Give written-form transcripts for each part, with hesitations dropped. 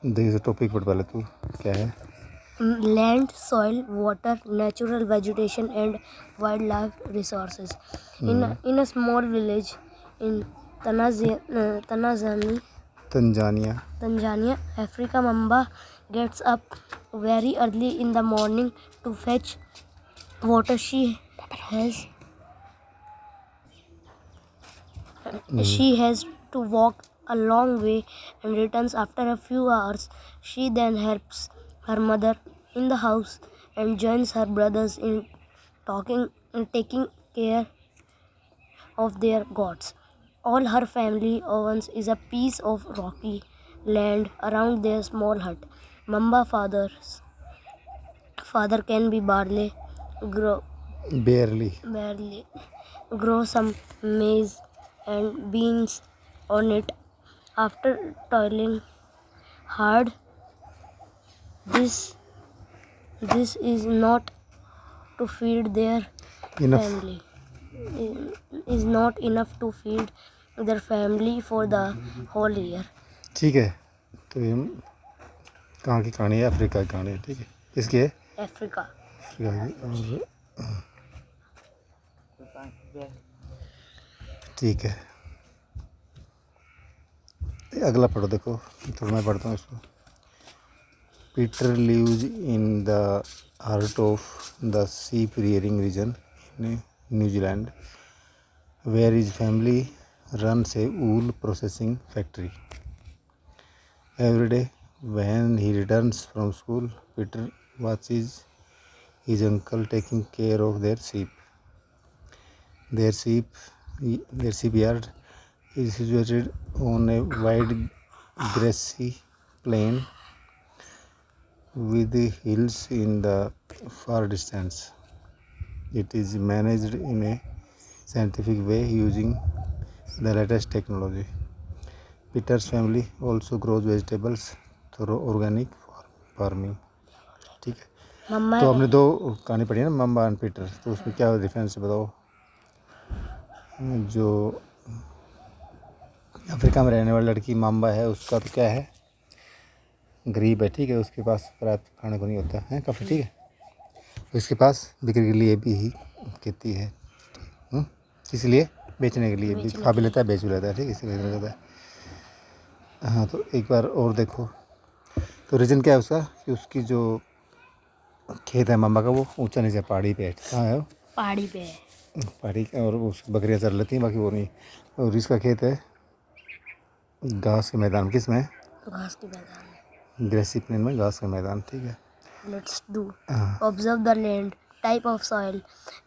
देखिए टॉपिक पढ़ पहले तू क्या है। Land, soil, water, natural vegetation, and wildlife resources. In a small village in Tanzania Tanzania, Africa, Mamba gets up very early in the morning to fetch water. She has to walk a long way and returns after a few hours. She then helps her mother in the house and joins her brothers in taking care of their goats. All her family owns is a piece of rocky land around their small hut. Mamba father can be grow barely grow some maize and beans on it. After toiling hard, this is not to feed their enough. family. Is not enough to feed their family for the whole year. ठीक है, तो ये कहाँ की कहानी है? Africa की कहानी है। ठीक है, किसकी है? Africa. अफ्रीका की। और ठीक है, अगला पढ़ो। देखो थोड़ा मैं पढ़ता हूँ इसको। Peter lives in the heart of the sheep rearing region in New Zealand, where his family runs a wool processing factory. Every day when he returns from school, Peter watches his uncle taking care of their sheep. Their sheep yard is situated on a wide grassy plain with hills in the far distance. It is managed in a scientific way using the latest technology. Peter's family also grows vegetables through organic farming. ठीक है, Mama, तो हमने दो कहानी पढ़ी है ना, Mamba and Peter, तो उसमें क्या डिफरेंस है बताओ। जो अफ्रीका में रहने वाली लड़की मम्बा है, उसका तो क्या है, गरीब है। ठीक है, उसके पास पर्याप्त खाने को नहीं होता है काफ़ी। ठीक है, तो इसके पास बिक्री के लिए भी ही खेती है, इसलिए बेचने के लिए भी खा भी लेता है, बेच भी लेता है। ठीक है, इसलिए रहता है। हाँ, तो एक बार और देखो, तो रीज़न क्या है उसका कि उसकी जो खेत है मम्मा का, वो ऊंचा नीचे पहाड़ी पे है। कहाँ है वो? पहाड़ी पे है। पहाड़ी, और उस बकरियाँ चर लेती हैं, बाकी वो नहीं। और इसका खेत है घास के मैदान। किस में? घास के मैदान में। ग्रेसी प्लेन में घास का मैदान। ठीक है, Let's do. Observe the land, type of soil,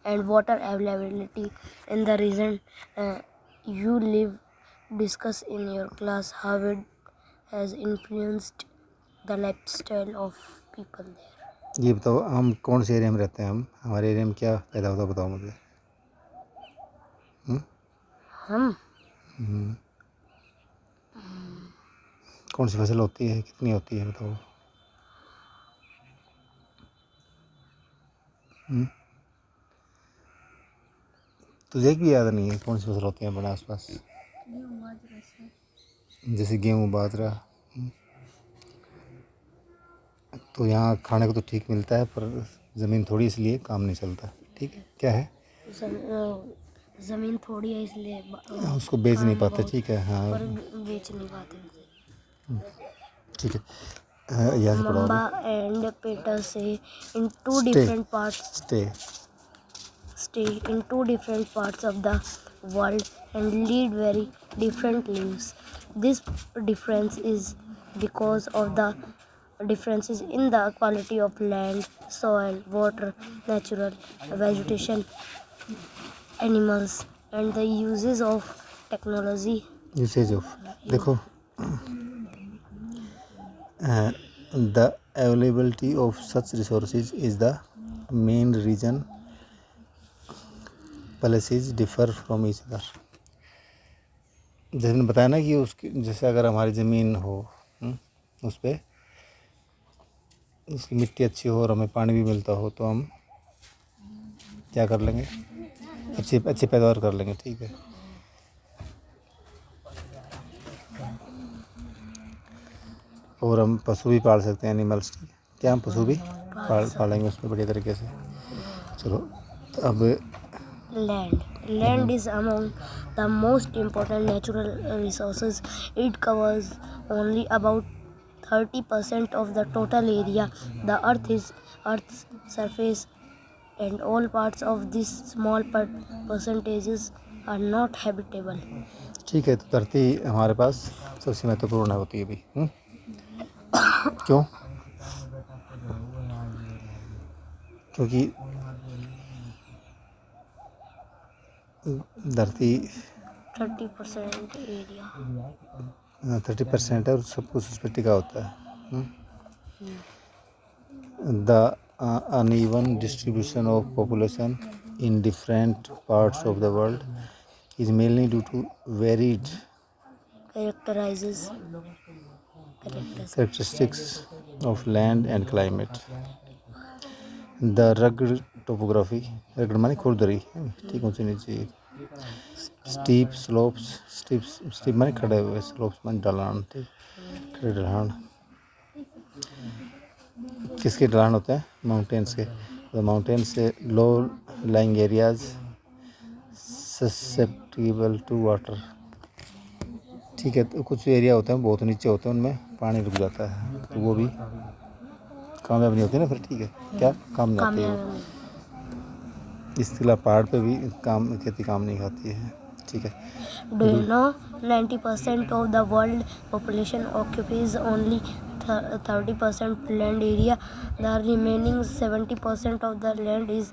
and water availability in the region you live. Discuss in your class how it has influenced the lifestyle of people there. ये बताओ हम कौन से एरिया में रहते हैं? हम हमारे एरिया में क्या पैदा होता है बताओ मुझे। हम कौन सी फसल होती है, कितनी होती है बताओ। तुझे भी याद नहीं है कौन सी फसल होती है अपने आसपास? जैसे गेहूँ, बाजरा। तो यहाँ खाने को तो ठीक मिलता है, पर ज़मीन थोड़ी, इसलिए काम नहीं चलता। ठीक है, क्या है? जमीन थोड़ी है इसलिए उसको बेच नहीं पाते। ठीक है, हाँ, बेच नहीं पाते। ठीक है, यहाँ से पढ़ो। Mamba and Peter stay in two different parts of the world and lead very different lives. This difference is because of the differences in the quality of land, soil, water, natural vegetation, animals, and the uses of technology. देखो, the availability of such resources is the main reason policies differ from each other. जैसे मैंने बताया ना कि उसकी, जैसे अगर हमारी ज़मीन हो, उस पर उसकी मिट्टी अच्छी हो और हमें पानी भी मिलता हो, तो हम क्या कर लेंगे, अच्छी पैदावार कर लेंगे। ठीक है, और हम पशु भी पाल सकते हैं, एनिमल्स। क्या हम पशु भी पालेंगे उसमें बढ़िया तरीके से। चलो अब Land is among the most important natural resources. It covers only about 30% of the total area. The Earth's surface, and all parts of this small percentages are not habitable. ठीक है, तो धरती हमारे पास सबसे महत्वपूर्ण होती है अभी। क्यों? क्योंकि धरती 30% area. 30% है और सब कुछ उस पर टिका होता है। The uneven distribution of population in different parts of the world is mainly due to varied characteristics of land and climate. The rugged topography, rugged माने खुरदरी, ठीक ऊंची नीची, steep slopes, steep माने खड़े हुए, slopes माने ढलान, ठीक, खड़े ढलान। किसके ढलान होते हैं? माउंटेन्स के। The mountains से low lying areas susceptible to water। ठीक है, तो कुछ एरिया होते हैं बहुत नीचे होते हैं, उनमें पानी रुक जाता है, तो वो भी कामयाब नहीं होती ना फिर। ठीक है, क्या काम नहीं आती है वो। इसके अलावा पहाड़ पे भी खेती काम नहीं खाती है। ठीक है। Do you know 90% of the world population occupies only 30% land area? The remaining 70% of the land is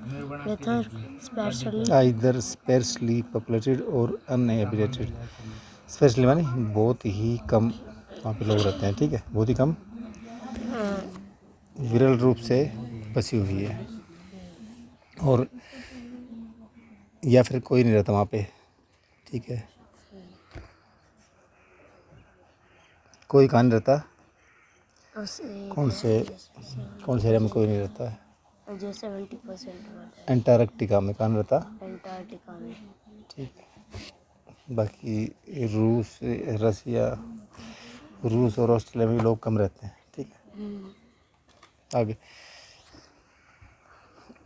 either sparsely populated or uninhabited। Specially माने बहुत ही कम वहाँ पे लोग रहते हैं। ठीक है, बहुत ही कम, विरल रूप से बसी हुई है, और या फिर कोई नहीं रहता वहाँ पे। ठीक है, कोई कहाँ नहीं रहता? कौन से एरिया में कोई नहीं रहता है? जो 70% अंटार्कटिका में कहाँ रहता? अंटार्कटिका में। ठीक है, बाकी रूस और ऑस्ट्रेलिया में भी लोग कम रहते हैं। ठीक है, आगे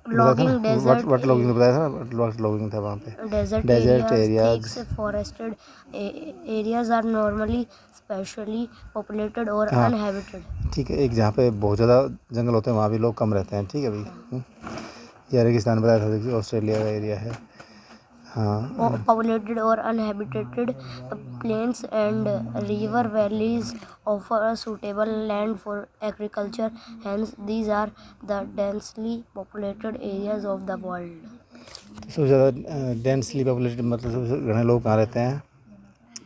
लॉगिंग डेजर्ट लॉगिंग बताया था ना, लॉगिंग था वहाँ पे। Desert areas forested areas are normally specially populated और अनहैबिटेड। ठीक है, एक जहाँ पे बहुत ज़्यादा जंगल होते हैं वहाँ भी लोग कम रहते हैं। ठीक है भाई। ये रेगिस्तान बताया था, देखिए ऑस्ट्रेलिया का एरिया है। हाँ, populated or uninhabited plains and river valleys offer a suitable land for agriculture. Hence, these are the densely populated areas of the world. सबसे ज़्यादा डेंसली पॉपुलेटेड मतलब सबसे घने लोग कहाँ रहते हैं?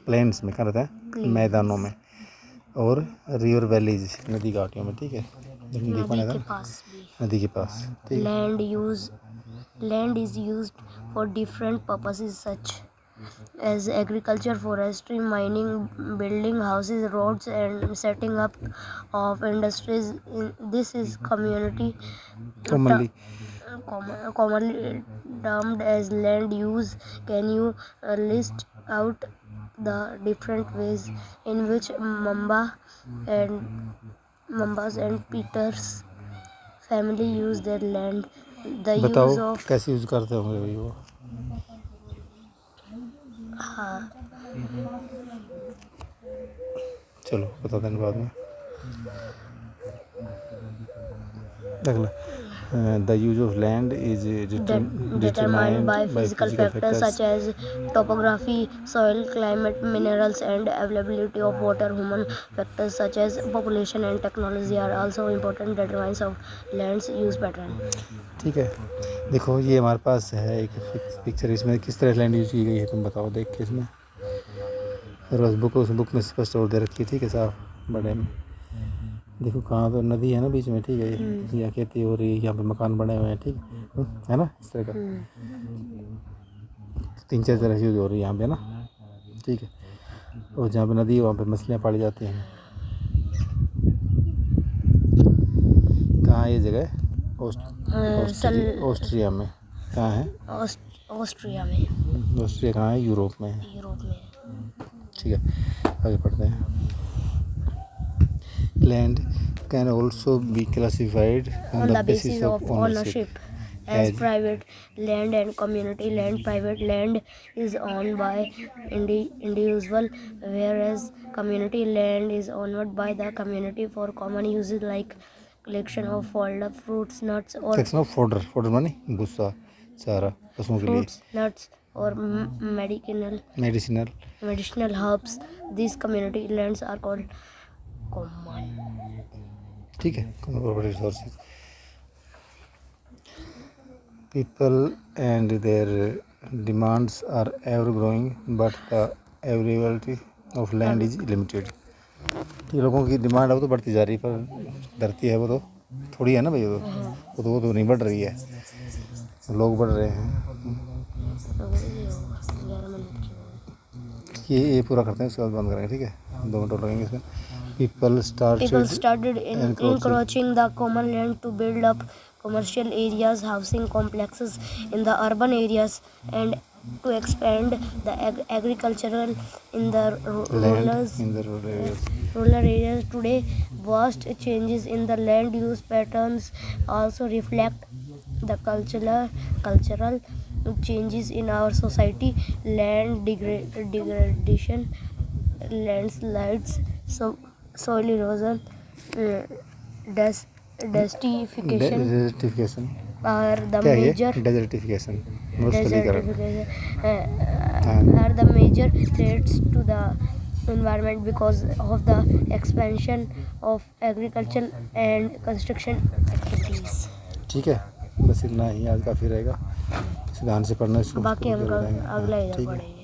प्लेन्स में। कहाँ रहते हैं? मैदानों में। और रिवर वैलीज, नदी घाटियों में। ठीक है, नदी के पास। Land is used for different purposes such as agriculture, forestry, mining, building houses, roads, and setting up of industries. This is commonly termed as land use. Can you list out the different ways in which Mambas and Peters family use their land? बताओ कैसे use करते होंगे भाई वो? हाँ, चलो बता दें बाद में। अगला, the use of land is determined by physical factors such as topography, soil, climate, minerals, and availability of water. Human factors such as population and technology are also important determinants of land's use pattern. ठीक है, देखो ये हमारे पास है एक picture, इसमें किस तरह लैंड यूज़ की गई है तुम बताओ देख के इसमें। और उस बुक में स्पष्ट और दे रखी है। ठीक है, साफ बड़े में देखो, कहाँ तो नदी है ना बीच में। ठीक है, यहाँ खेती हो रही है, यहाँ पे मकान बने हुए हैं। ठीक है ना, इस तरह का 3-4 तरह से यूज़ हो रही है यहाँ पे ना। ठीक है, और जहाँ पे नदी है वहाँ पे मछलियाँ पाली जाती हैं। कहाँ ये जगह? ऑस्ट्रिया में। कहाँ है? ऑस्ट्रिया में। ऑस्ट्रिया कहाँ है? यूरोप में है। ठीक है, आगे पढ़ते हैं। land can also be classified on the basis of ownership as private land and community land. Private land is owned by individual, whereas community land is owned by the community for common uses like collection of fodder, fruits, nuts, or section of fodder, fodder माने भूसा, चारा पशुओं के लिए, fruits, nuts, or medicinal, medicinal herbs. These community lands are called common. ठीक है, common property resources. People and their demands are ever growing, but the availability of land is limited. ये लोगों की डिमांड अब तो बढ़ती जा रही है, पर धरती है वो तो थोड़ी है ना भाई, वो तो नहीं बढ़ रही है, लोग बढ़ रहे हैं. ये पूरा करते हैं, उसके बाद बंद करेंगे, ठीक है, 2 मिनट और लगेंगे इसमें. People started encroaching the common land to build up commercial areas, housing complexes in the urban areas, and to expand the agricultural in the rural areas. Today, vast changes in the land use patterns also reflect the cultural changes in our society. Land degradation, landslides, soil erosion, desertification are the major threats to the environment because of the expansion of agriculture and construction activities. ठीक है, बस इतना ही आज काफ़ी रहेगा. ध्यान से पढ़ना इसको, बाकी हम अगला इधर ठीक है. पढ़ेंगे.